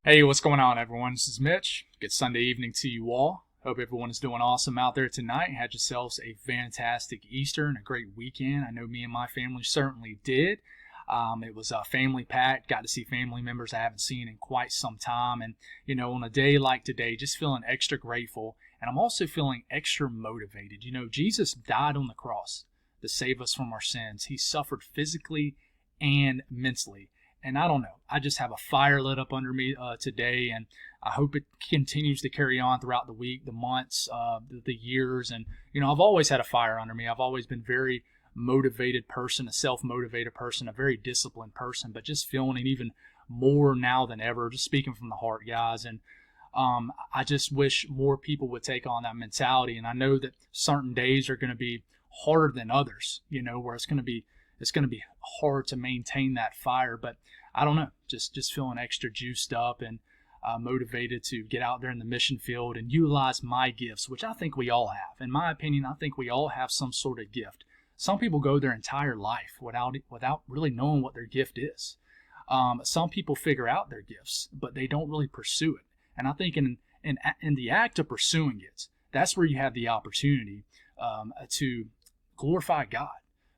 Hey, what's going on, everyone? This is Mitch. Good Sunday evening to you all. Hope everyone is doing awesome out there tonight. Had yourselves a fantastic Easter and a great weekend. I know me and my family certainly did. It was family packed. Got to see family members I haven't seen in quite some time. And, on a day like today, just feeling extra grateful. And I'm also feeling extra motivated. Jesus died on the cross to save us from our sins. He suffered physically and mentally. And I don't know, I just have a fire lit up under me today, and I hope it continues to carry on throughout the week, the months, the years. And, I've always had a fire under me. I've always been very motivated person, a self-motivated person, a very disciplined person, but just feeling it even more now than ever, just speaking from the heart, guys. And I just wish more people would take on that mentality. And I know that certain days are going to be harder than others, where it's going to be hard to maintain that fire. But I don't know, just feeling extra juiced up and motivated to get out there in the mission field and utilize my gifts, which I think we all have. In my opinion, I think we all have some sort of gift. Some people go their entire life without really knowing what their gift is. Some people figure out their gifts, but they don't really pursue it. And I think in the act of pursuing it, that's where you have the opportunity to glorify God,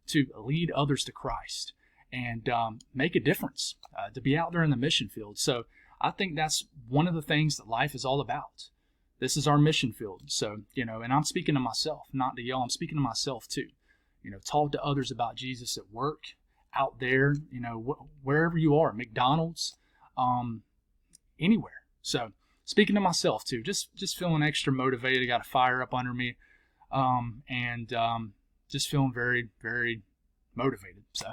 to lead others to Christ, and make a difference, to be out there in the mission field. So I think that's one of the things that life is all about. This is our mission field. So, and I'm speaking to myself, not to y'all. I'm speaking to myself too. Talk to others about Jesus at work, out there, wherever you are, McDonald's, anywhere. So speaking to myself too, just feeling extra motivated. I got a fire up under me, and just feeling very, very motivated. So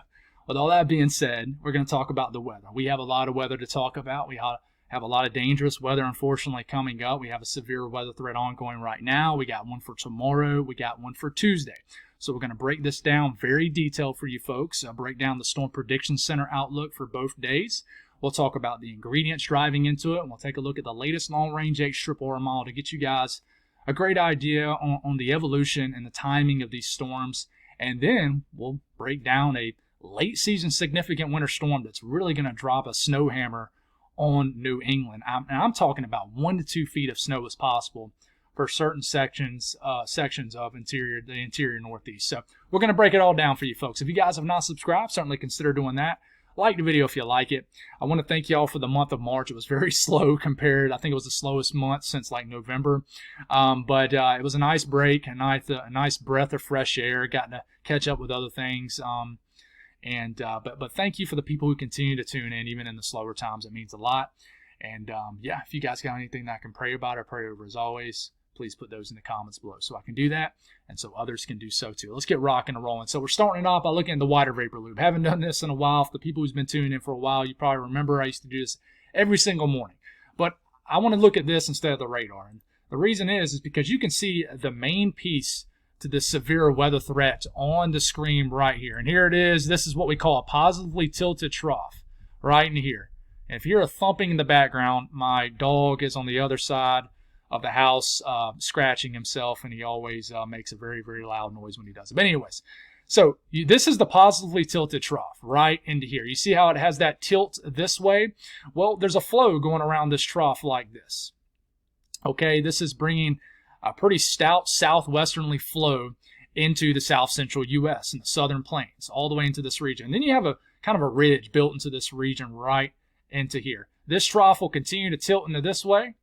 with all that being said, we're going to talk about the weather. We have a lot of weather to talk about. We have a lot of dangerous weather, unfortunately, coming up. We have a severe weather threat ongoing right now. We got one for tomorrow. We got one for Tuesday. So we're going to break this down very detailed for you folks. I'll break down the Storm Prediction Center outlook for both days. We'll talk about the ingredients driving into it, and we'll take a look at the latest long-range H-triple-R model to get you guys a great idea on the evolution and the timing of these storms. And then we'll break down a late season significant winter storm that's really going to drop a snow hammer on New England. I'm talking about 1 to 2 feet of snow as possible for certain sections of the interior Northeast. So we're going to break it all down for you folks. If you guys have not subscribed, certainly consider doing that. Like the video if you like it. I want to thank y'all for the month of March. It was very slow compared. I think it was the slowest month since like November. But it was a nice break, a nice breath of fresh air. Got to catch up with other things. But thank you for the people who continue to tune in, even in the slower times. It means a lot. And if you guys got anything that I can pray about or pray over as always, please put those in the comments below so I can do that and so others can do so too. Let's get rocking and rolling. So we're starting it off by looking at the water vapor loop. Haven't done this in a while. For the people who's been tuning in for a while, you probably remember I used to do this every single morning. But I want to look at this instead of the radar. And the reason is because you can see the main piece to this severe weather threat on the screen right here. And here it is. This is what we call a positively tilted trough right in here. And if you hear a thumping in the background, my dog is on the other side of the house scratching himself, and he always makes a very, very loud noise when he does it. But anyways, so this is the positively tilted trough right into here. You see how it has that tilt this way? Well, there's a flow going around this trough like this. Okay, this is bringing a pretty stout southwesterly flow into the south central U.S. and the southern plains, all the way into this region. And then you have a kind of a ridge built into this region right into here. This trough will continue to tilt into this way,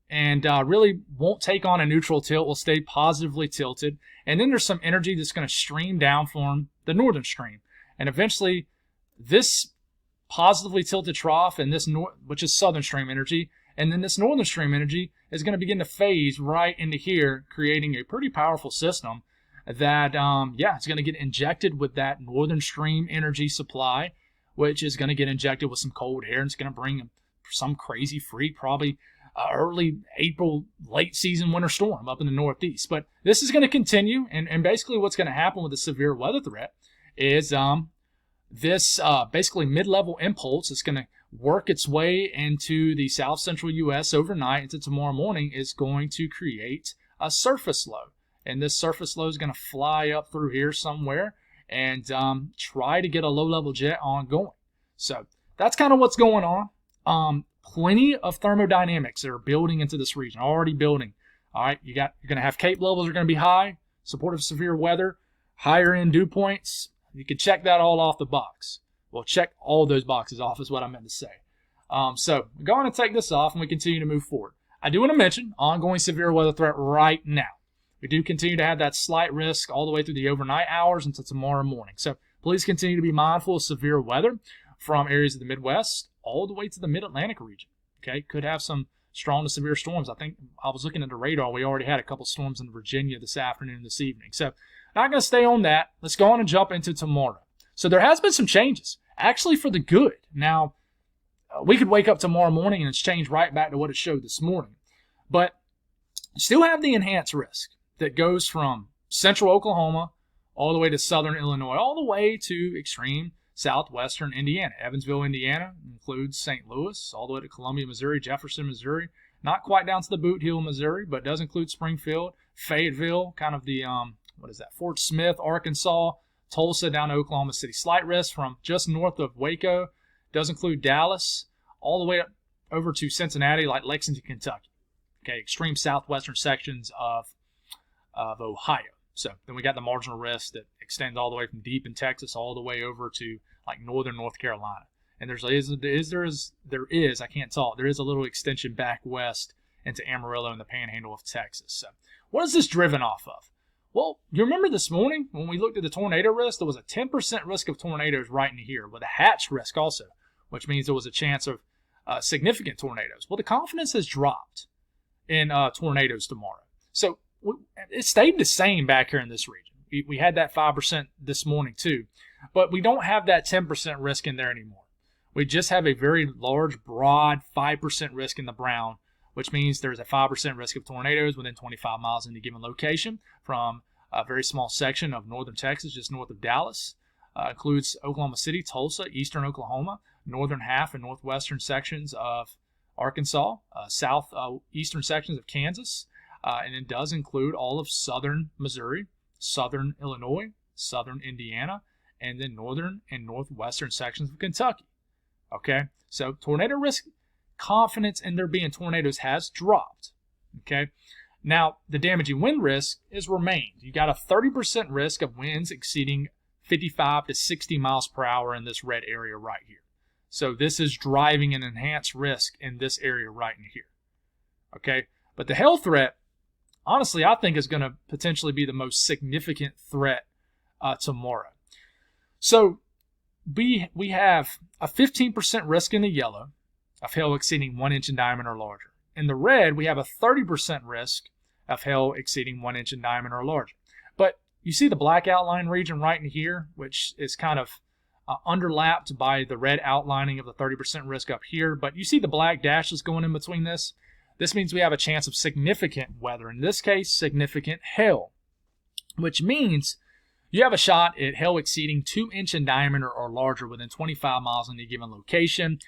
and really won't take on a neutral tilt, will stay positively tilted. And then there's some energy that's going to stream down from the northern stream. And eventually, this positively tilted trough, and this which is southern stream energy, and then this northern stream energy is going to begin to phase right into here, creating a pretty powerful system that, it's going to get injected with that northern stream energy supply, which is going to get injected with some cold air, and it's going to bring some crazy freak, probably early April, late season winter storm up in the Northeast. But this is going to continue, and basically what's going to happen with the severe weather threat is this basically mid-level impulse is going to work its way into the south central U.S. overnight into tomorrow morning is going to create a surface low. And this surface low is going to fly up through here somewhere and try to get a low-level jet ongoing. So that's kind of what's going on. plenty of thermodynamics that are building into this region, already building. All right, you're going to have Cape levels are going to be high, supportive severe weather, higher end dew points. You can check that all off the box. Well, check all those boxes off is what I meant to say. So we're going to take this off and we continue to move forward. I do want to mention ongoing severe weather threat right now. We do continue to have that slight risk all the way through the overnight hours until tomorrow morning. So please continue to be mindful of severe weather from areas of the Midwest all the way to the Mid-Atlantic region. Okay, could have some strong to severe storms. I think I was looking at the radar. We already had a couple storms in Virginia this afternoon and this evening. So not going to stay on that. Let's go on and jump into tomorrow. So there has been some changes, actually for the good. Now, we could wake up tomorrow morning and it's changed right back to what it showed this morning. But still have the enhanced risk that goes from central Oklahoma all the way to southern Illinois, all the way to extreme southwestern Indiana. Evansville, Indiana includes St. Louis, all the way to Columbia, Missouri, Jefferson, Missouri, not quite down to the Boot Heel, Missouri, but does include Springfield, Fayetteville, kind of the, Fort Smith, Arkansas, Tulsa down to Oklahoma City. Slight risk from just north of Waco, does include Dallas, all the way up over to Cincinnati, like Lexington, Kentucky. Okay, extreme southwestern sections of Ohio. So then we got the marginal risk that extends all the way from deep in Texas all the way over to like northern North Carolina. And there is a little extension back west into Amarillo and the panhandle of Texas. So what is this driven off of? Well, you remember this morning when we looked at the tornado risk, there was a 10% risk of tornadoes right in here with a hatch risk also, which means there was a chance of significant tornadoes. Well, the confidence has dropped in tornadoes tomorrow. So it stayed the same back here in this region. We had that 5% this morning too, but we don't have that 10% risk in there anymore. We just have a very large, broad 5% risk in the brown, which means there's a 5% risk of tornadoes within 25 miles in a given location from a very small section of northern Texas, just north of Dallas. Includes Oklahoma City, Tulsa, eastern Oklahoma, northern half and northwestern sections of Arkansas, southeastern sections of Kansas, and it does include all of southern Missouri, southern Illinois, southern Indiana, and then northern and northwestern sections of Kentucky. Okay, so tornado risk, confidence in there being tornadoes has dropped. Okay, now the damaging wind risk has remained. You got a 30% risk of winds exceeding 55 to 60 miles per hour in this red area right here. So this is driving an enhanced risk in this area right in here. Okay, but the hail threat, honestly, I think is going to potentially be the most significant threat tomorrow. So we have a 15% risk in the yellow of hail exceeding 1 inch in diameter or larger. In the red, we have a 30% risk of hail exceeding 1 inch in diameter or larger. But you see the black outline region right in here, which is kind of underlapped by the red outlining of the 30% risk up here. But you see the black dashes going in between this. This means we have a chance of significant weather, in this case, significant hail, which means you have a shot at hail exceeding 2 inch in diameter or larger within 25 miles in a given location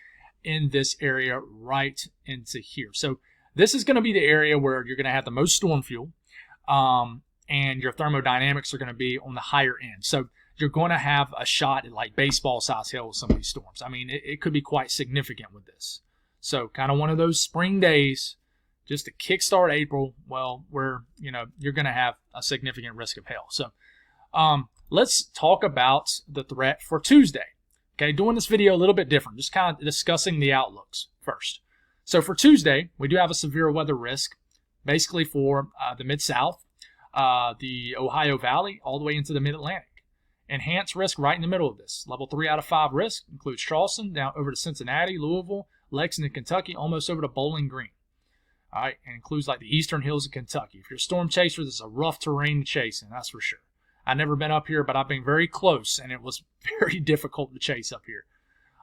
in this area right into here. So this is going to be the area where you're going to have the most storm fuel, and your thermodynamics are going to be on the higher end. So you're going to have a shot at like baseball size hail with some of these storms. I mean, it could be quite significant with this. So kind of one of those spring days just to kickstart April, well, where, you're going to have a significant risk of hail. So let's talk about the threat for Tuesday. Okay, doing this video a little bit different, just kind of discussing the outlooks first. So for Tuesday, we do have a severe weather risk, basically for the Mid-South, the Ohio Valley, all the way into the Mid-Atlantic. Enhanced risk right in the middle of this. Level 3 out of 5 risk includes Charleston, down over to Cincinnati, Louisville, Lexington, Kentucky, almost over to Bowling Green. All right, and includes like the eastern hills of Kentucky. If you're a storm chaser, this is a rough terrain to chase in, that's for sure. I've never been up here, but I've been very close, and it was very difficult to chase up here.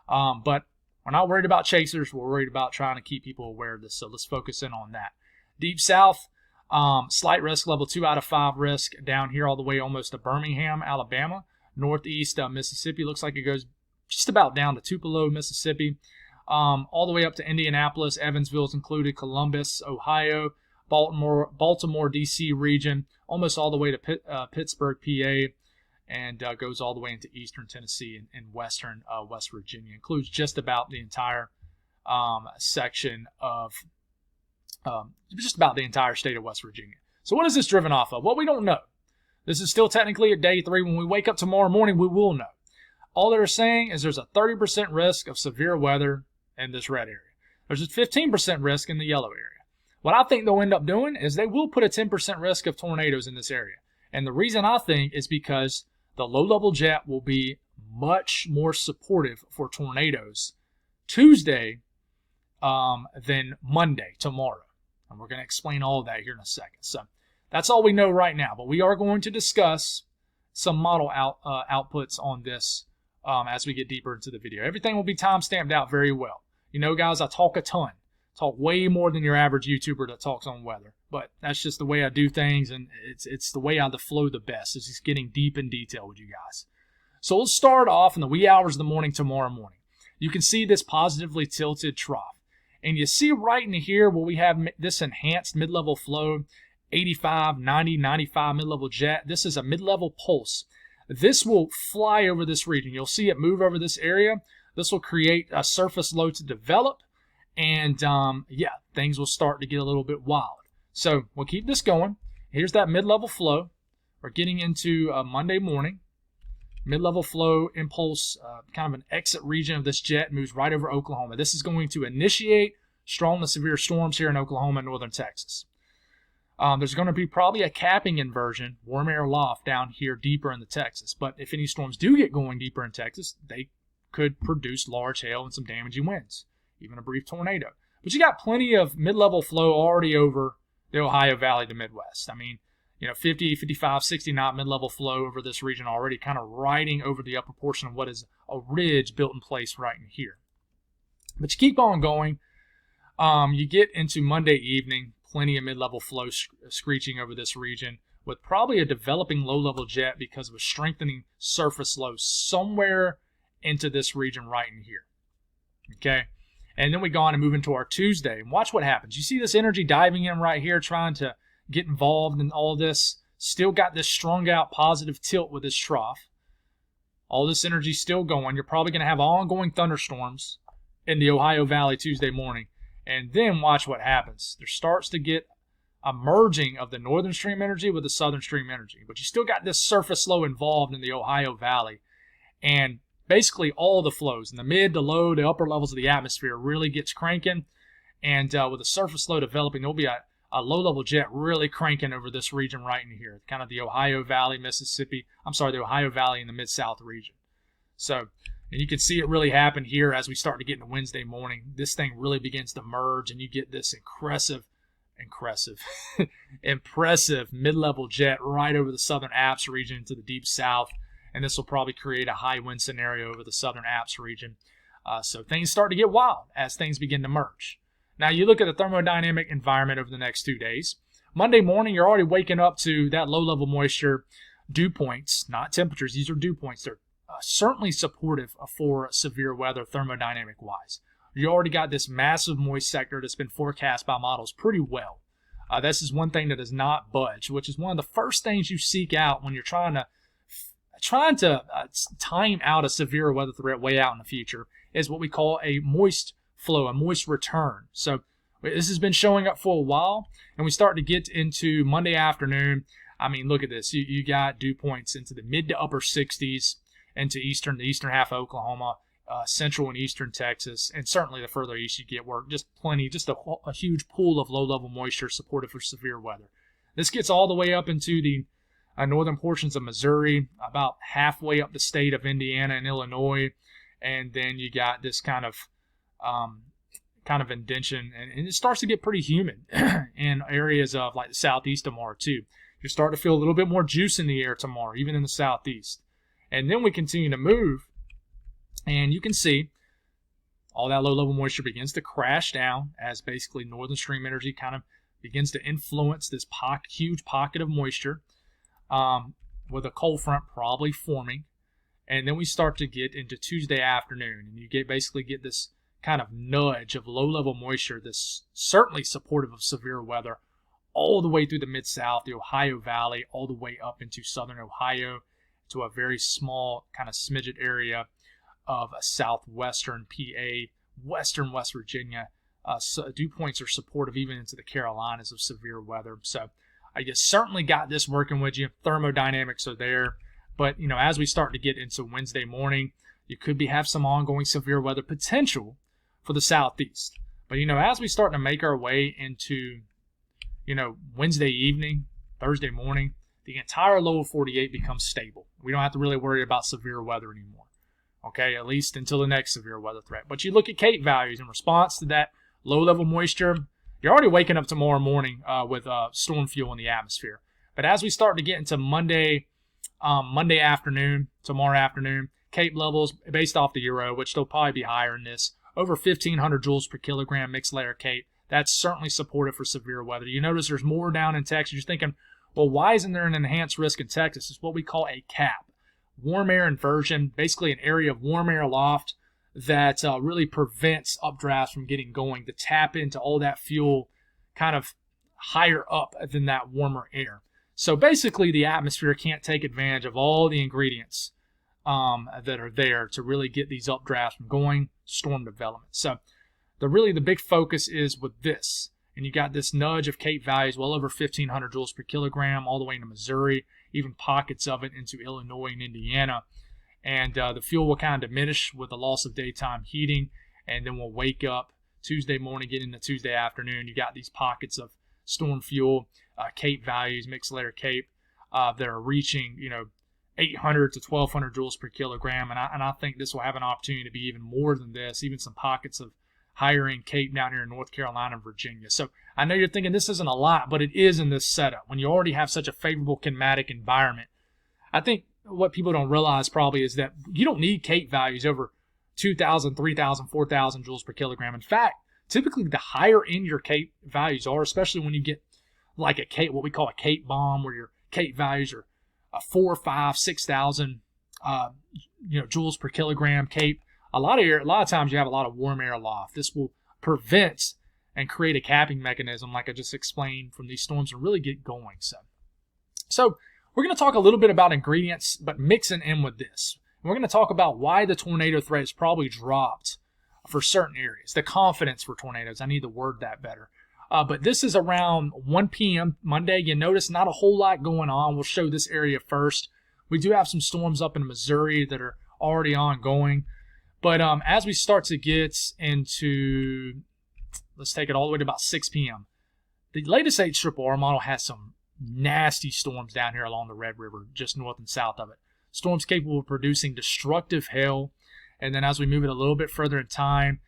But we're not worried about chasers. We're worried about trying to keep people aware of this, so let's focus in on that. Deep South, slight risk, level 2 out of 5 risk down here all the way almost to Birmingham, Alabama. Northeast Mississippi looks like it goes just about down to Tupelo, Mississippi. All the way up to Indianapolis, Evansville is included, Columbus, Ohio, Baltimore, D.C. region, almost all the way to Pittsburgh, PA, and goes all the way into eastern Tennessee and western West Virginia. Includes just about the entire section of just about the entire state of West Virginia. So what is this driven off of? Well, we don't know. This is still technically at day 3. When we wake up tomorrow morning, we will know. All they're saying is there's a 30% risk of severe weather in this red area. There's a 15% risk in the yellow area. What I think they'll end up doing is they will put a 10% risk of tornadoes in this area. And the reason I think is because the low-level jet will be much more supportive for tornadoes Tuesday than Monday, tomorrow. And we're going to explain all of that here in a second. So that's all we know right now. But we are going to discuss some model outputs on this as we get deeper into the video. Everything will be time-stamped out very well. You know, guys, I talk a ton. Talk way more than your average YouTuber that talks on weather. But that's just the way I do things, and it's the way I flow the best. It's just getting deep in detail with you guys. So we'll start off in the wee hours of the morning tomorrow morning. You can see this positively tilted trough. And you see right in here where we have this enhanced mid-level flow, 85, 90, 95 mid-level jet. This is a mid-level pulse. This will fly over this region. You'll see it move over this area. This will create a surface low to develop. And, yeah, things will start to get a little bit wild. So we'll keep this going. Here's that mid-level flow. We're getting into Monday morning. Mid-level flow impulse, kind of an exit region of this jet, moves right over Oklahoma. This is going to initiate strong to severe storms here in Oklahoma and northern Texas. There's going to be probably a capping inversion, warm air loft down here deeper into Texas. But if any storms do get going deeper in Texas, they could produce large hail and some damaging winds, even a brief tornado. But you got plenty of mid-level flow already over the Ohio Valley, the Midwest. I mean, you know, 50, 55, 60 knot mid-level flow over this region already, kind of riding over the upper portion of what is a ridge built in place right in here. But you keep on going. You get into Monday evening, plenty of mid-level flow screeching over this region with probably a developing low-level jet because of a strengthening surface low somewhere into this region right in here. Okay? And then we go on and move into our Tuesday. And watch what happens. You see this energy diving in right here, trying to get involved in all this. Still got this strung out positive tilt with this trough. All this energy still going. You're probably going to have ongoing thunderstorms in the Ohio Valley Tuesday morning. And then watch what happens. There starts to get a merging of the northern stream energy with the southern stream energy. But you still got this surface low involved in the Ohio Valley. And basically all the flows in the mid, the low, the upper levels of the atmosphere really gets cranking. And with the surface low developing, there'll be a low-level jet really cranking over this region right in here, kind of the Ohio Valley, the Ohio Valley and the Mid-South region. So, and you can see it really happen here as we start to get into Wednesday morning. This thing really begins to merge, and you get this impressive mid-level jet right over the southern Alps region into the deep south. And this will probably create a high wind scenario over the southern Alps region. So things start to get wild as things begin to merge. Now you look at the thermodynamic environment over the next 2 days. Monday morning, you're already waking up to that low-level moisture dew points, not temperatures. These are dew points. They're certainly supportive for severe weather thermodynamic-wise. You already got this massive moist sector that's been forecast by models pretty well. This is one thing that does not budge, which is one of the first things you seek out when you're trying to time out a severe weather threat way out in the future, is what we call a moist flow, a moist return. So this has been showing up for a while, and we start to get into Monday afternoon. I mean, look at this. You got dew points into the mid to upper 60s into the eastern half of Oklahoma, central and eastern Texas, and certainly the further east you get, where just a huge pool of low-level moisture supported for severe weather. This gets all the way up into the northern portions of Missouri, about halfway up the state of Indiana and Illinois, and then you got this kind of indention, and it starts to get pretty humid in areas of like the southeast tomorrow too. You start to feel a little bit more juice in the air tomorrow, even in the southeast. And then we continue to move, and you can see all that low-level moisture begins to crash down as basically northern stream energy kind of begins to influence this huge pocket of moisture, with a cold front probably forming. And then we start to get into Tuesday afternoon, and you basically get this kind of nudge of low-level moisture that's certainly supportive of severe weather all the way through the Mid-South, the Ohio Valley, all the way up into southern Ohio to a very small kind of smidget area of southwestern PA western West Virginia. Dew points are supportive even into the Carolinas of severe weather. So you certainly got this working with you. Thermodynamics are there. But, as we start to get into Wednesday morning, you could have some ongoing severe weather potential for the southeast. But, as we start to make our way into, Wednesday evening, Thursday morning, the entire lower 48 becomes stable. We don't have to really worry about severe weather anymore. Okay, at least until the next severe weather threat. But you look at CAPE values in response to that low-level moisture, you're already waking up tomorrow morning with storm fuel in the atmosphere. But as we start to get into Monday afternoon, tomorrow afternoon, CAPE levels based off the Euro, which they'll probably be higher than this, over 1,500 joules per kilogram mixed layer CAPE. That's certainly supportive for severe weather. You notice there's more down in Texas. You're thinking, well, why isn't there an enhanced risk in Texas? It's what we call a CAP, warm air inversion, basically an area of warm air aloft that really prevents updrafts from getting going to tap into all that fuel kind of higher up than that warmer air. So basically the atmosphere can't take advantage of all the ingredients that are there to really get these updrafts from going, storm development. So the big focus is with this. And you got this nudge of CAPE values well over 1,500 joules per kilogram all the way into Missouri, even pockets of it into Illinois and Indiana. And the fuel will kind of diminish with the loss of daytime heating, and then we'll wake up Tuesday morning, get into Tuesday afternoon. You got these pockets of storm fuel, CAPE values, mixed layer CAPE, that are reaching 800 to 1,200 joules per kilogram, and I think this will have an opportunity to be even more than this, even some pockets of higher end CAPE down here in North Carolina and Virginia. So I know you're thinking this isn't a lot, but it is in this setup. When you already have such a favorable climatic environment, I think what people don't realize probably is that you don't need CAPE values over 2,000, 3,000, 4,000 joules per kilogram. In fact, typically the higher end your CAPE values are, especially when you get like a CAPE, what we call a CAPE bomb, where your CAPE values are 4, 5, 6,000 joules per kilogram CAPE. A lot of times you have a lot of warm air aloft. This will prevent and create a capping mechanism, like I just explained, from these storms to really get going. So we're going to talk a little bit about ingredients, but mixing in with this. And we're going to talk about why the tornado threat has probably dropped for certain areas. The confidence for tornadoes. I need to word that better. But this is around 1 p.m. Monday. You notice not a whole lot going on. We'll show this area first. We do have some storms up in Missouri that are already ongoing. But as we start to get into, let's take it all the way to about 6 p.m., the latest HRRR model has some nasty storms down here along the Red River, just north and south of it. Storms capable of producing destructive hail. And then as we move it a little bit further in time,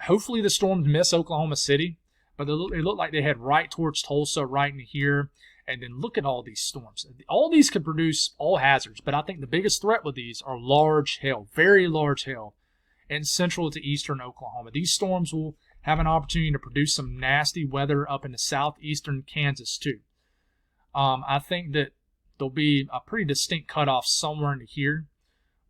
hopefully the storms miss Oklahoma City, but they look like they head right towards Tulsa, right in here. And then look at all these storms. All these could produce all hazards, but I think the biggest threat with these are large hail, very large hail, in central to eastern Oklahoma. These storms will have an opportunity to produce some nasty weather up into southeastern Kansas too. I think that there'll be a pretty distinct cutoff somewhere into here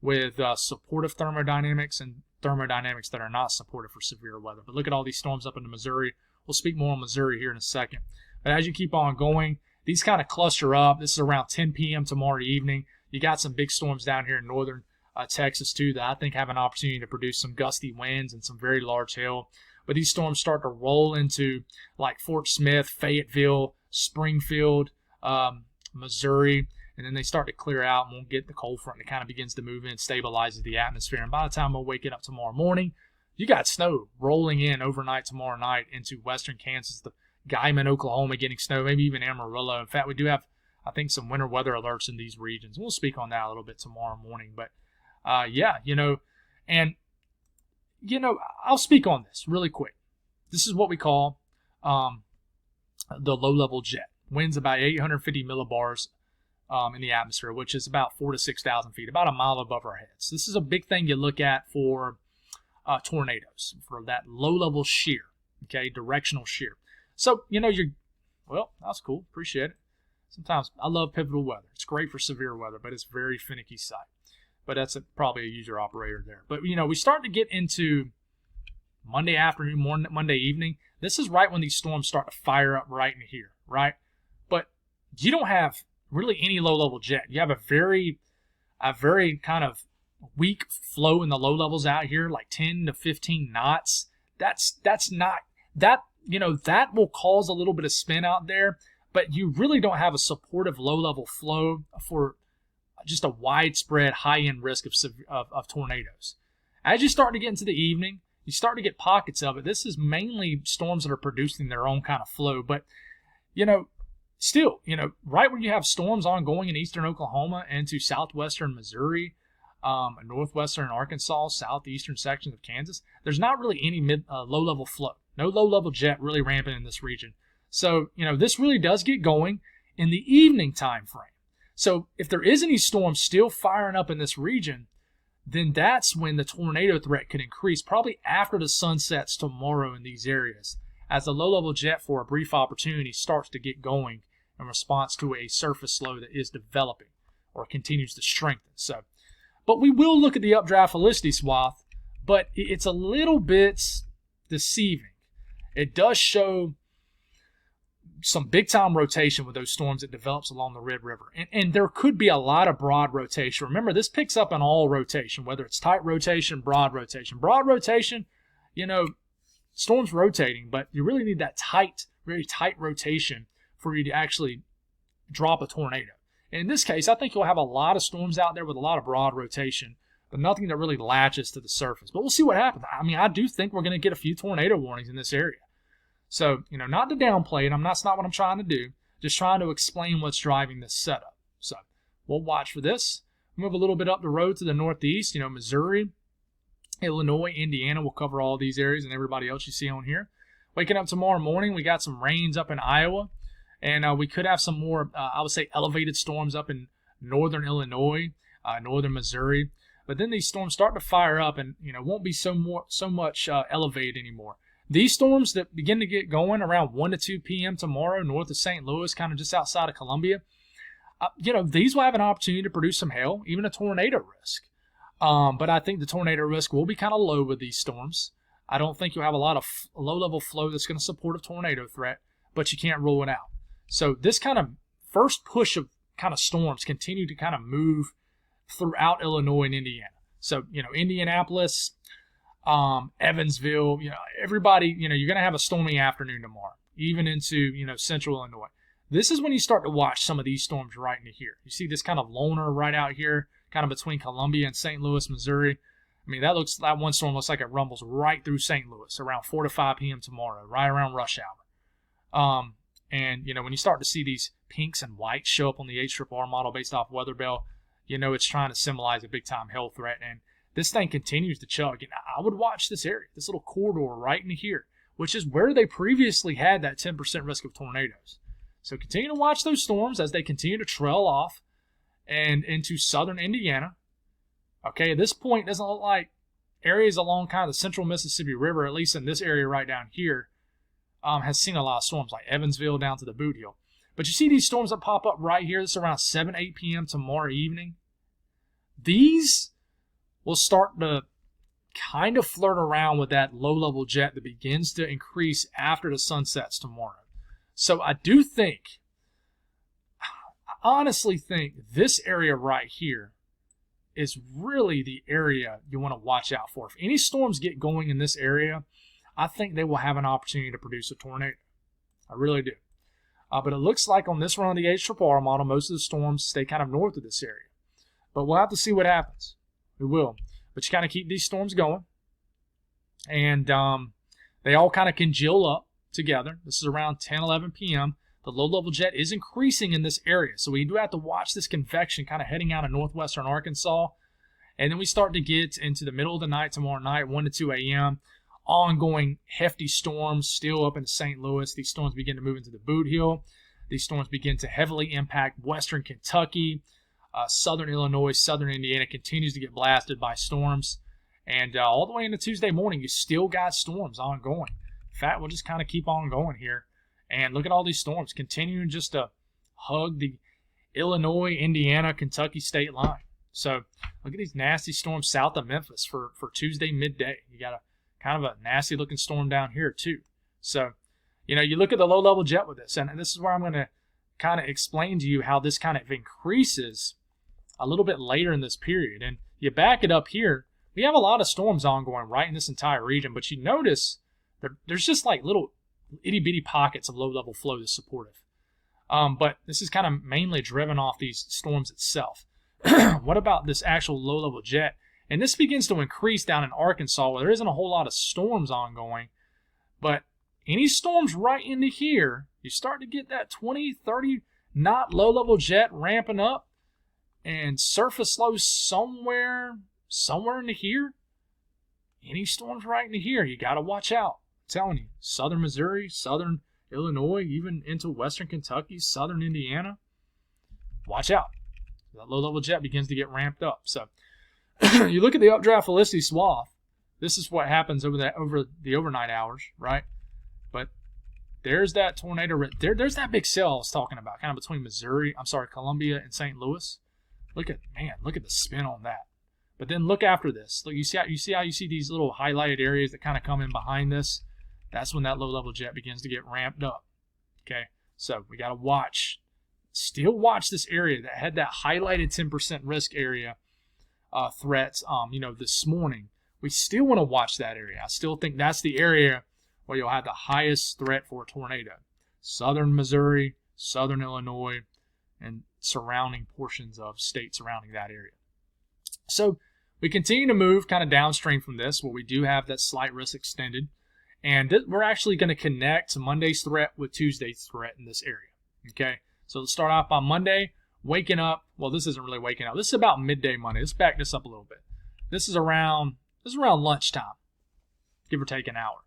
with supportive thermodynamics and thermodynamics that are not supportive for severe weather. But look at all these storms up into Missouri. We'll speak more on Missouri here in a second. But as you keep on going, these kind of cluster up. This is around 10 p.m. tomorrow evening. You got some big storms down here in northern Texas too that I think have an opportunity to produce some gusty winds and some very large hail. But these storms start to roll into like Fort Smith, Fayetteville, Springfield, Missouri, and then they start to clear out, and we'll get the cold front that kind of begins to move in, stabilizes the atmosphere. And by the time we'll wake it up tomorrow morning, you got snow rolling in overnight tomorrow night into western Kansas, the Guyman, Oklahoma getting snow, maybe even Amarillo. In fact, we do have, I think, some winter weather alerts in these regions. We'll speak on that a little bit tomorrow morning. But, I'll speak on this really quick. This is what we call the low-level jet. Winds about 850 millibars in the atmosphere, which is about 4,000 to 6,000 feet, about a mile above our heads. This is a big thing you look at for tornadoes, for that low-level shear, okay, directional shear. So, that's cool. Appreciate it. Sometimes I love pivotal weather. It's great for severe weather, but it's very finicky sight. But that's probably a user operator there. But, we start to get into Monday afternoon, Monday evening. This is right when these storms start to fire up right in here, right? But you don't have really any low-level jet. You have a very kind of weak flow in the low levels out here, like 10 to 15 knots. That's not that, that will cause a little bit of spin out there, but you really don't have a supportive low level flow for just a widespread high end risk of tornadoes. As you start to get into the evening, you start to get pockets of it. This is mainly storms that are producing their own kind of flow, but still, right when you have storms ongoing in eastern Oklahoma into southwestern Missouri, northwestern Arkansas, southeastern sections of Kansas, there's not really any low-level flow. No low-level jet really rampant in this region. So, this really does get going in the evening time frame. So if there is any storm still firing up in this region, then that's when the tornado threat could increase, probably after the sun sets tomorrow in these areas, as the low-level jet for a brief opportunity starts to get going in response to a surface low that is developing or continues to strengthen. So, but we will look at the updraft helicity swath, but it's a little bit deceiving. It does show some big-time rotation with those storms that develops along the Red River. And there could be a lot of broad rotation. Remember, this picks up on all rotation, whether it's tight rotation, broad rotation. Broad rotation, storms rotating, but you really need that very tight rotation for you to actually drop a tornado. And in this case, I think you'll have a lot of storms out there with a lot of broad rotation, but nothing that really latches to the surface. But we'll see what happens. I mean, I do think we're going to get a few tornado warnings in this area. So, not to downplay it. That's not what I'm trying to do. Just trying to explain what's driving this setup. So, we'll watch for this. Move a little bit up the road to the northeast. Missouri, Illinois, Indiana. We'll cover all these areas and everybody else you see on here. Waking up tomorrow morning, we got some rains up in Iowa. And we could have some more, I would say, elevated storms up in northern Illinois, northern Missouri. But then these storms start to fire up and, won't be so much elevated anymore. These storms that begin to get going around 1 to 2 p.m. tomorrow north of St. Louis, kind of just outside of Columbia, these will have an opportunity to produce some hail, even a tornado risk. But I think the tornado risk will be kind of low with these storms. I don't think you'll have a lot of low-level flow that's going to support a tornado threat, but you can't rule it out. So this kind of first push of kind of storms continue to kind of move throughout Illinois and Indiana. So, Indianapolis, Evansville, everybody, you're going to have a stormy afternoon tomorrow, even into, central Illinois. This is when you start to watch some of these storms right into here. You see this kind of loner right out here, kind of between Columbia and St. Louis, Missouri. I mean, that one storm looks like it rumbles right through St. Louis around 4 to 5 p.m. tomorrow, right around rush hour. And, when you start to see these pinks and whites show up on the HRRR model based off Weather Bell, it's trying to symbolize a big-time hail threat. And this thing continues to chug. And I would watch this area, this little corridor right in here, which is where they previously had that 10% risk of tornadoes. So continue to watch those storms as they continue to trail off and into southern Indiana. Okay, at this point, it doesn't look like areas along kind of the central Mississippi River, at least in this area right down here, has seen a lot of storms, like Evansville down to the Boot Hill. But you see these storms that pop up right here. This is around 7, 8 p.m. tomorrow evening. These will start to kind of flirt around with that low-level jet that begins to increase after the sun sets tomorrow. So I honestly think this area right here is really the area you want to watch out for. If any storms get going in this area, I think they will have an opportunity to produce a tornado. I really do. But it looks like on this run of the HRRR model, most of the storms stay kind of north of this area. But we'll have to see what happens. We will. But you kind of keep these storms going. And they all kind of congeal up together. This is around 10, 11 p.m. The low-level jet is increasing in this area. So we do have to watch this convection kind of heading out of northwestern Arkansas. And then we start to get into the middle of the night tomorrow night, 1 to 2 a.m., ongoing hefty storms still up in St. Louis. These storms begin to move into the Boot Hill. These storms begin to heavily impact western Kentucky. Southern Illinois, southern Indiana continues to get blasted by storms. And all the way into Tuesday morning, you still got storms ongoing. In fact, we'll just kind of keep on going here. And look at all these storms continuing just to hug the Illinois, Indiana, Kentucky state line. So look at these nasty storms south of Memphis for Tuesday midday. You got a kind of a nasty looking storm down here too. So, you look at the low-level jet with this, and this is where I'm going to kind of explain to you how this kind of increases a little bit later in this period. And you back it up here, we have a lot of storms ongoing right in this entire region, but you notice there's just like little itty-bitty pockets of low-level flow that's supportive. But this is kind of mainly driven off these storms itself. What about this actual low-level jet? And this begins to increase down in Arkansas where there isn't a whole lot of storms ongoing. But any storms right into here, you start to get that 20, 30 knot low-level jet ramping up and surface low somewhere into here. Any storms right into here, you got to watch out. I'm telling you, southern Missouri, southern Illinois, even into western Kentucky, southern Indiana. Watch out. That low-level jet begins to get ramped up. So you look at the updraft Felicity swath. This is what happens over the overnight hours, right? But there's that tornado. There's that big cell I was talking about, kind of between Columbia and St. Louis. Look at the spin on that. But then look after this. Look, you see how you see these little highlighted areas that kind of come in behind this. That's when that low-level jet begins to get ramped up. Okay, so we got to watch. Still watch this area that had that highlighted 10% risk area threats. This morning, we still want to watch that area. I still think that's the area where you'll have the highest threat for a tornado. Southern Missouri, southern Illinois, and surrounding portions of states surrounding that area. So we continue to move kind of downstream from this, where we do have that slight risk extended. And we're actually going to connect Monday's threat with Tuesday's threat in this area. Okay, so let's start off on Monday. Waking up. Well, this isn't really waking up. This is about midday Monday. Let's back this up a little bit. This is around lunchtime, give or take an hour,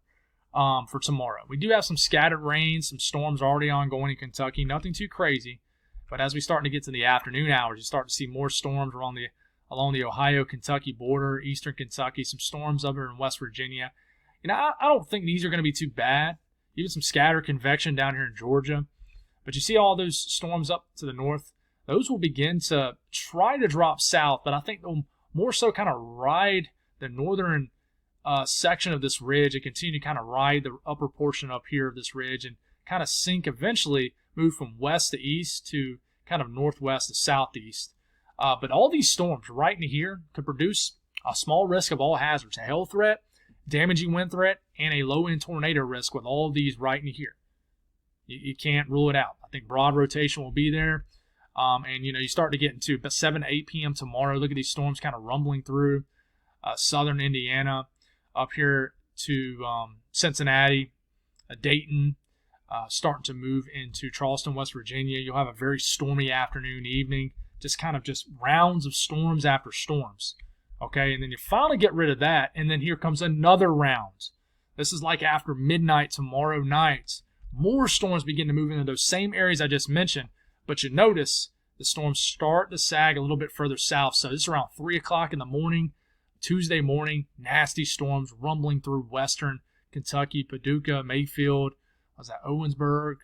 for tomorrow. We do have some scattered rain, some storms already ongoing in Kentucky. Nothing too crazy. But as we start to get to the afternoon hours, you start to see more storms along the Ohio-Kentucky border, eastern Kentucky, some storms over in West Virginia. I don't think these are going to be too bad. Even some scattered convection down here in Georgia. But you see all those storms up to the north, those will begin to try to drop south, but I think they'll more so kind of ride the northern section of this ridge and continue to kind of ride the upper portion up here of this ridge and kind of sink, eventually move from west to east to kind of northwest to southeast. But all these storms right in here could produce a small risk of all hazards, a hail threat, damaging wind threat, and a low-end tornado risk with all of these right in here. You can't rule it out. I think broad rotation will be there. And you start to get into 7 to 8 p.m. tomorrow. Look at these storms kind of rumbling through southern Indiana up here to Cincinnati, Dayton, starting to move into Charleston, West Virginia. You'll have a very stormy afternoon, evening, just rounds of storms after storms. Okay, and then you finally get rid of that, and then here comes another round. This is like after midnight tomorrow night. More storms begin to move into those same areas I just mentioned, but you notice the storms start to sag a little bit further south. So this is around 3 o'clock in the morning, Tuesday morning, nasty storms rumbling through western Kentucky, Paducah, Mayfield, Owensboro,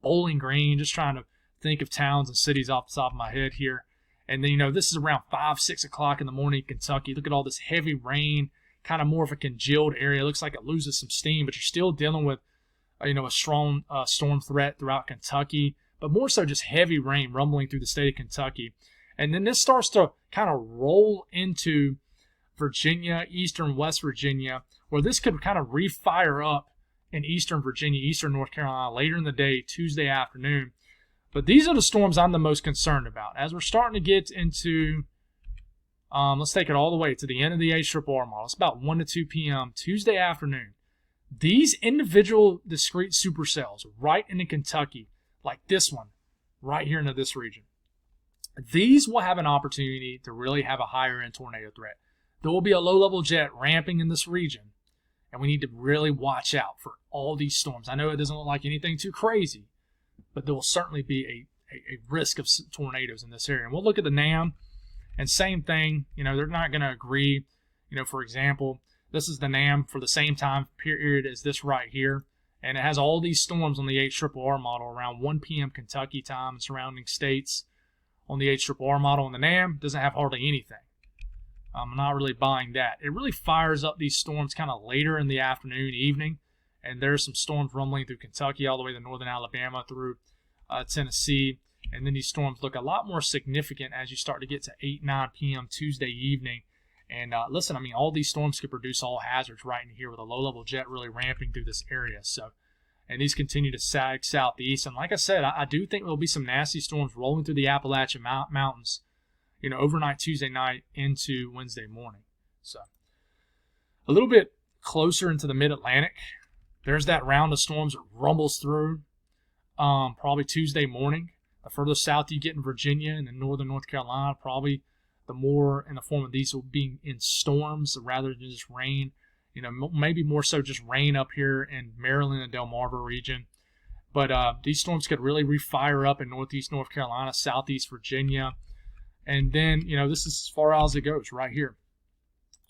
Bowling Green, just trying to think of towns and cities off the top of my head here. And then, this is around 5, 6 o'clock in the morning, Kentucky. Look at all this heavy rain, kind of more of a congealed area. It looks like it loses some steam, but you're still dealing with, a strong storm threat throughout Kentucky, but more so just heavy rain rumbling through the state of Kentucky. And then this starts to kind of roll into Virginia, eastern West Virginia, where this could kind of refire up in eastern Virginia, eastern North Carolina later in the day, Tuesday afternoon. But these are the storms I'm the most concerned about. As we're starting to get into, let's take it all the way to the end of the ARRR model. It's about 1 to 2 p.m. Tuesday afternoon. These individual discrete supercells right into Kentucky, like this one, right here into this region, these will have an opportunity to really have a higher end tornado threat. There will be a low-level jet ramping in this region, and we need to really watch out for all these storms. I know it doesn't look like anything too crazy, but there will certainly be a risk of tornadoes in this area. And we'll look at the NAM, and same thing, they're not going to agree. For example, this is the NAM for the same time period as this right here, and it has all these storms on the ARRR model around 1 p.m. Kentucky time and surrounding states on the ARRR model. And the NAM doesn't have hardly anything. I'm not really buying that. It really fires up these storms kind of later in the afternoon, evening, and there's some storms rumbling through Kentucky all the way to northern Alabama through Tennessee. And then these storms look a lot more significant as you start to get to 8, 9 p.m. Tuesday evening. And listen, I mean, all these storms could produce all hazards right in here with a low-level jet really ramping through this area. So, and these continue to sag southeast. And like I said, I do think there'll be some nasty storms rolling through the Appalachian Mountains, overnight Tuesday night into Wednesday morning. So, a little bit closer into the mid-Atlantic, there's that round of storms that rumbles through probably Tuesday morning. The further south you get in Virginia and in northern North Carolina, probably the more in the form of these will be in storms rather than just rain. Maybe more so just rain up here in Maryland and Delmarva region. But these storms could really refire up in northeast North Carolina, southeast Virginia. And then, this is as far out as it goes right here.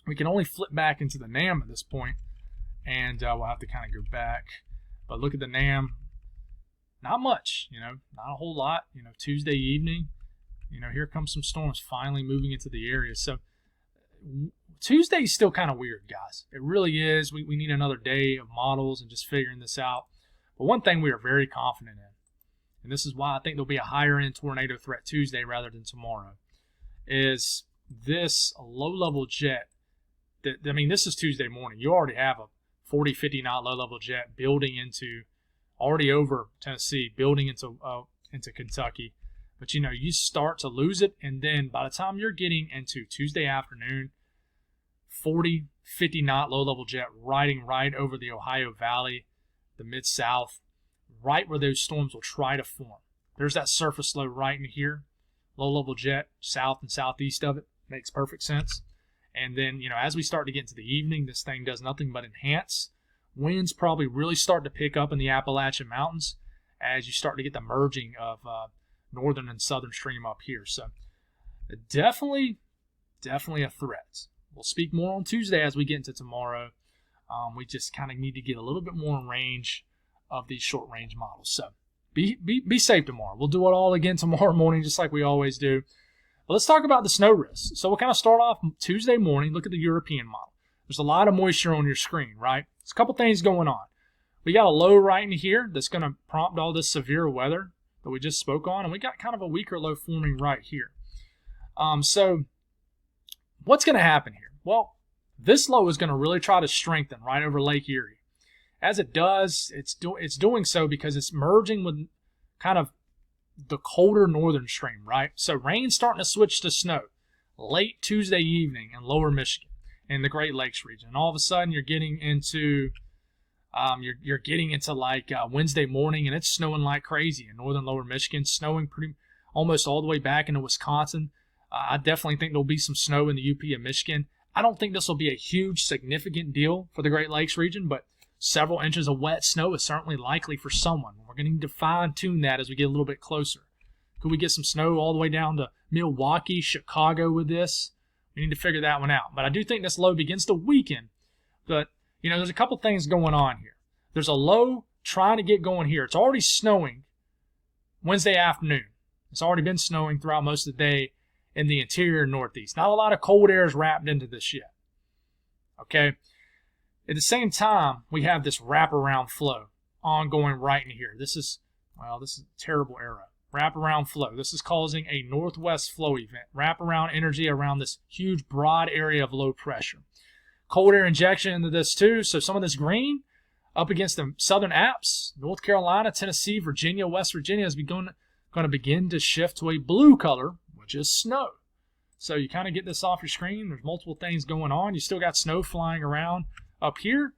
We can only flip back into the NAM at this point, and we'll have to kind of go back. But look at the NAM. Not much, not a whole lot. Tuesday evening, here comes some storms finally moving into the area. So Tuesday is still kind of weird, guys. It really is. We need another day of models and just figuring this out. But one thing we are very confident in, and this is why I think there'll be a higher end tornado threat Tuesday rather than tomorrow, is this low-level jet. This is Tuesday morning. You already have a 40, 50 knot low-level jet building already over Tennessee, building into Kentucky. But, you start to lose it, and then by the time you're getting into Tuesday afternoon, 40, 50 knot low-level jet riding right over the Ohio Valley, the Mid-South, right where those storms will try to form. There's that surface low right in here, low-level jet, south and southeast of it. Makes perfect sense. And then, as we start to get into the evening, this thing does nothing but enhance. Winds probably really start to pick up in the Appalachian Mountains as you start to get the merging of northern and southern stream up here. So definitely a threat. We'll speak more on Tuesday as we get into tomorrow. We just kind of need to get a little bit more in range of these short-range models. So be safe tomorrow. We'll do it all again tomorrow morning just like we always do. But let's talk about the snow risk. So we'll kind of start off Tuesday morning. Look at the European model. There's a lot of moisture on your screen, right? There's a couple things going on. We got a low right in here that's going to prompt all this severe weather that we just spoke on, and we got kind of a weaker low forming right here. So what's going to happen here? Well, this low is going to really try to strengthen right over Lake Erie. As it does, it's doing so because it's merging with kind of the colder northern stream, right? So rain's starting to switch to snow late Tuesday evening in lower Michigan in the Great Lakes region. And all of a sudden you're getting into like Wednesday morning, and it's snowing like crazy in northern lower Michigan, snowing almost all the way back into Wisconsin. I definitely think there'll be some snow in the UP of Michigan. I don't think this will be a huge significant deal for the Great Lakes region, but several inches of wet snow is certainly likely for someone. We're going to need to fine-tune that as we get a little bit closer. Could we get some snow all the way down to Milwaukee, Chicago with this? We need to figure that one out. But I do think this low begins to weaken. But, there's a couple things going on here. There's a low trying to get going here. It's already snowing Wednesday afternoon. It's already been snowing throughout most of the day in the interior Northeast. Not a lot of cold air is wrapped into this yet. Okay? At the same time, we have this wraparound flow ongoing right in here. This is a terrible arrow. Wraparound flow. This is causing a northwest flow event. Wraparound energy around this huge broad area of low pressure. Cold air injection into this too. So some of this green up against the southern Alps, North Carolina, Tennessee, Virginia, West Virginia is going to begin to shift to a blue color, which is snow. So you kind of get this off your screen. There's multiple things going on. You still got snow flying around up here.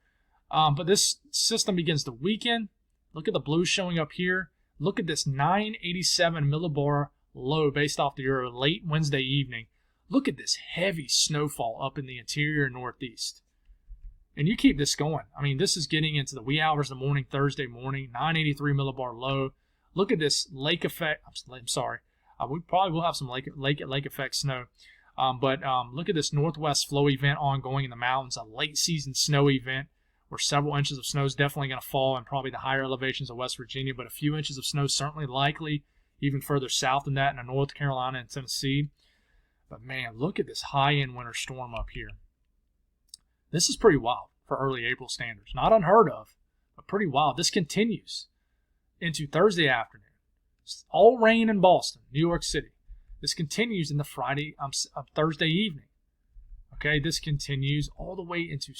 But this system begins to weaken. Look at the blue showing up here. Look at this 987 millibar low based off the Euro late Wednesday evening. Look at this heavy snowfall up in the interior Northeast. And you keep this going. This is getting into the wee hours of the morning, Thursday morning, 983 millibar low. Look at this lake effect. I'm sorry. We probably will have some lake effect snow. But look at this northwest flow event ongoing in the mountains, a late season snow event where several inches of snow is definitely going to fall in probably the higher elevations of West Virginia, but a few inches of snow certainly likely, even further south than that in North Carolina and Tennessee. But man, look at this high-end winter storm up here. This is pretty wild for early April standards. Not unheard of, but pretty wild. This continues into Thursday afternoon. All rain in Boston, New York City. This continues in the Thursday evening. Okay, this continues all the way into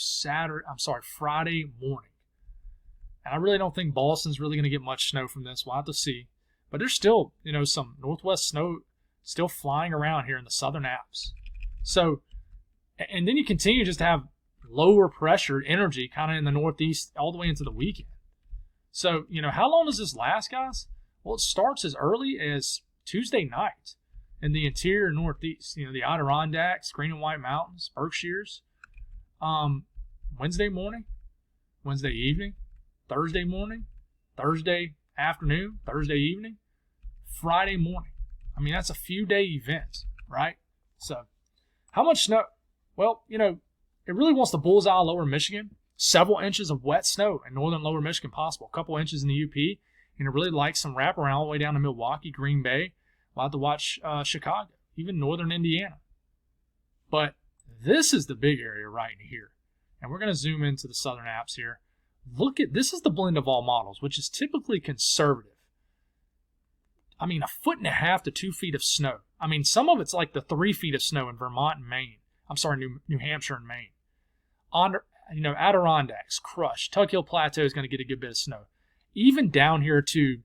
Friday morning. And I really don't think Boston's really going to get much snow from this. We'll have to see. But there's still, some northwest snow still flying around here in the southern Alps. So, and then you continue just to have lower pressure energy kind of in the northeast all the way into the weekend. So, how long does this last, guys? Well, it starts as early as Tuesday night in the interior northeast. The Adirondacks, Green and White Mountains, Berkshires. Wednesday morning, Wednesday evening, Thursday morning, Thursday afternoon, Thursday evening, Friday morning. I mean, that's a few-day event, right? So, how much snow? Well, it really wants to bullseye lower Michigan. Several inches of wet snow in northern lower Michigan possible. A couple inches in the UP. And it really likes some wraparound all the way down to Milwaukee, Green Bay. We'll have to watch Chicago, even northern Indiana. But this is the big area right here. And we're going to zoom into the southern Alps here. This is the blend of all models, which is typically conservative. I mean, 1.5 to 2 feet of snow. I mean, some of it's like the 3 feet of snow in Vermont and Maine. New Hampshire and Maine. Adirondacks, crushed. Tug Hill Plateau is going to get a good bit of snow. Even down here to,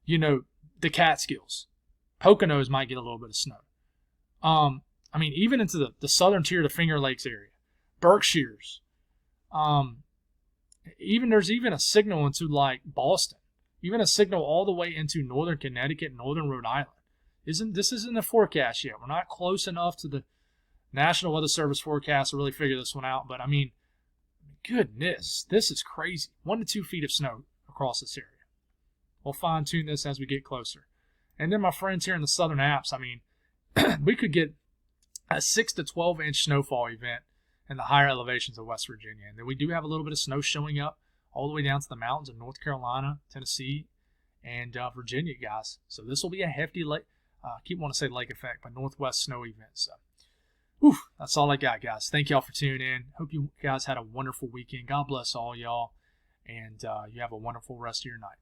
the Catskills. Poconos might get a little bit of snow. Even into the southern tier of the Finger Lakes area. Berkshires. There's even a signal into like Boston. Even a signal all the way into northern Connecticut, northern Rhode Island. This isn't a forecast yet. We're not close enough to the National Weather Service forecast to really figure this one out. But goodness, this is crazy. 1 to 2 feet of snow across this area. We'll fine tune this as we get closer. And then my friends here in the southern Alps, we could get a 6 to 12 inch snowfall event in the higher elevations of West Virginia. And then we do have a little bit of snow showing up all the way down to the mountains of North Carolina, Tennessee, and Virginia, guys. So this will be a hefty lake. I keep wanting to say lake effect, but northwest snow event. So, that's all I got, guys. Thank y'all for tuning in. Hope you guys had a wonderful weekend. God bless all y'all, and you have a wonderful rest of your night.